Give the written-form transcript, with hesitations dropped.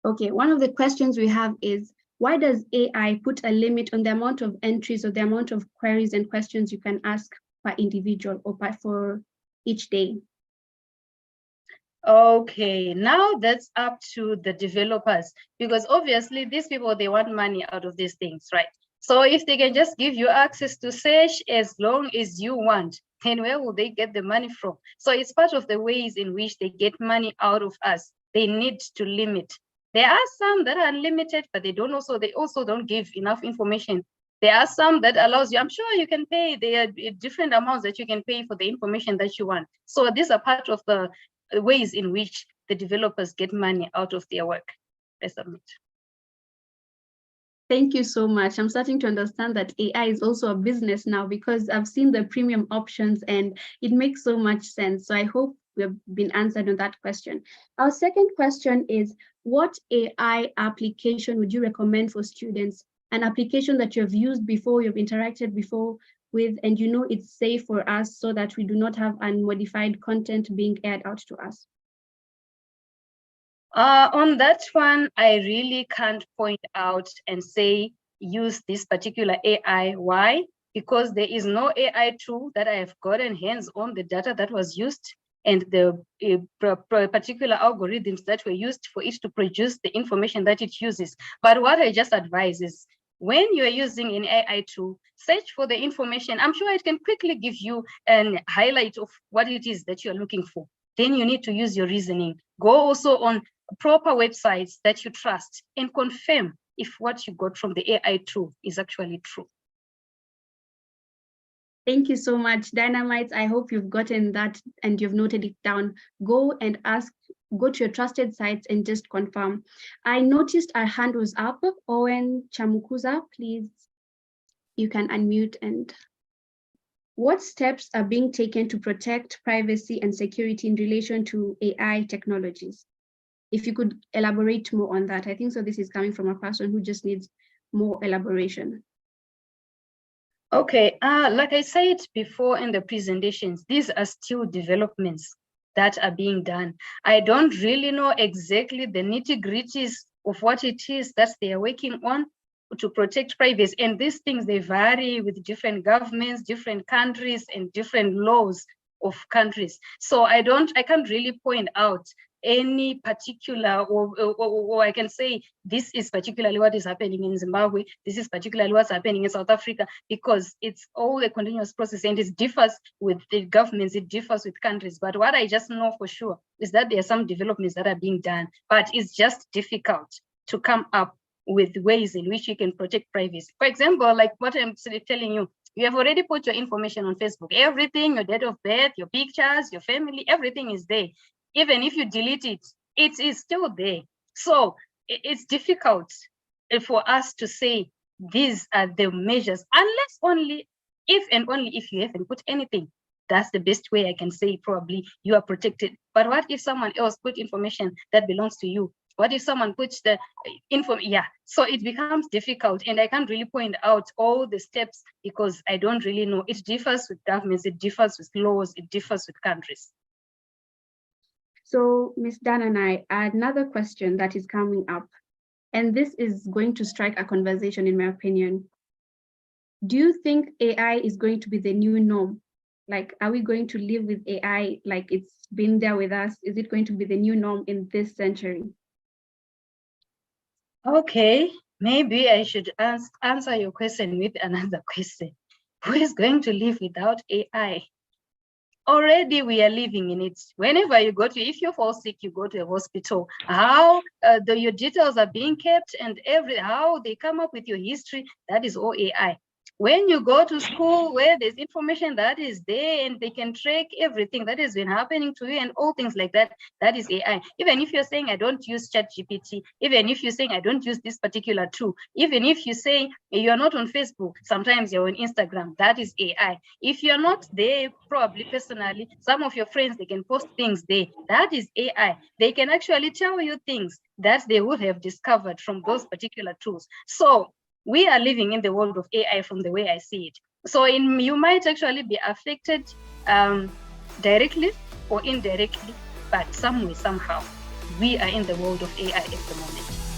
Okay, one of the questions we have is, why does AI put a limit on the amount of entries or the amount of queries and questions you can ask per individual or for each day? Okay, now that's up to the developers, because obviously these people, they want money out of these things, right? So if they can just give you access to search as long as you want, then where will they get the money from? So it's part of the ways in which they get money out of us. They need to limit. There are some that are unlimited, but they also don't give enough information. There are some that allows you, I'm sure you can pay, there are different amounts that you can pay for the information that you want. So these are part of the ways in which the developers get money out of their work. I submit. Thank you so much. I'm starting to understand that AI is also a business now, because I've seen the premium options and it makes so much sense. So I hope we've been answered on that question. Our second question is, what AI application would you recommend for students? An application that you've used before, you've interacted before with, and you know it's safe for us so that we do not have unmodified content being aired out to us? On that one, I really can't point out and say, use this particular AI. Why? Because there is no AI tool that I have gotten hands on the data that was used and the particular algorithms that were used for it to produce the information that it uses. But what I just advise is, when you are using an AI tool, search for the information. I'm sure it can quickly give you a highlight of what it is that you're looking for. Then you need to use your reasoning. Go also on proper websites that you trust and confirm if what you got from the AI tool is actually true. Thank you so much, Dynamites. I hope you've gotten that and you've noted it down. Go and go to your trusted sites and just confirm. I noticed our hand was up. Owen Chamukuza, please, you can unmute. And what steps are being taken to protect privacy and security in relation to AI technologies? If you could elaborate more on that. I think so this is coming from a person who just needs more elaboration. Okay, like I said before in the presentations, these are still developments that are being done. I don't really know exactly the nitty-gritties of what it is that they are working on to protect privacy. And these things, they vary with different governments, different countries, and different laws of countries. So I can't really point out any particular, or I can say this is particularly what is happening in Zimbabwe, this is particularly what's happening in South Africa, because it's all a continuous process and it differs with the governments, it differs with countries. But what I just know for sure is that there are some developments that are being done, but it's just difficult to come up with ways in which you can protect privacy. For example, like what I'm telling you, you have already put your information on Facebook, everything, your date of birth, your pictures, your family, everything is there. Even if you delete it, it is still there. So it's difficult for us to say these are the measures, unless only if and only if you haven't put anything. That's the best way I can say probably you are protected. But what if someone else put information that belongs to you? What if someone puts the info? Yeah, so it becomes difficult, and I can't really point out all the steps because I don't really know. It differs with governments, it differs with laws, it differs with countries. So, Ms. Dananai, another question that is coming up, and this is going to strike a conversation, in my opinion. Do you think AI is going to be the new norm? Like, are we going to live with AI like it's been there with us? Is it going to be the new norm in this century? Okay, maybe I should answer your question with another question. Who is going to live without AI? Already we are living in it. Whenever you go to, if you fall sick, you go to a hospital. How your details are being kept and how they come up with your history, that is all AI. When you go to school where there's information that is there and they can track everything that has been happening to you and all things like that, that is AI. Even if you're saying, I don't use ChatGPT, even if you're saying, I don't use this particular tool, even if you say you're not on Facebook, sometimes you're on Instagram, that is AI. If you're not there, probably personally, some of your friends, they can post things there, that is AI. They can actually tell you things that they would have discovered from those particular tools. So we are living in the world of AI from the way I see it. So you might actually be affected directly or indirectly, but some way, somehow. we are in the world of AI at the moment.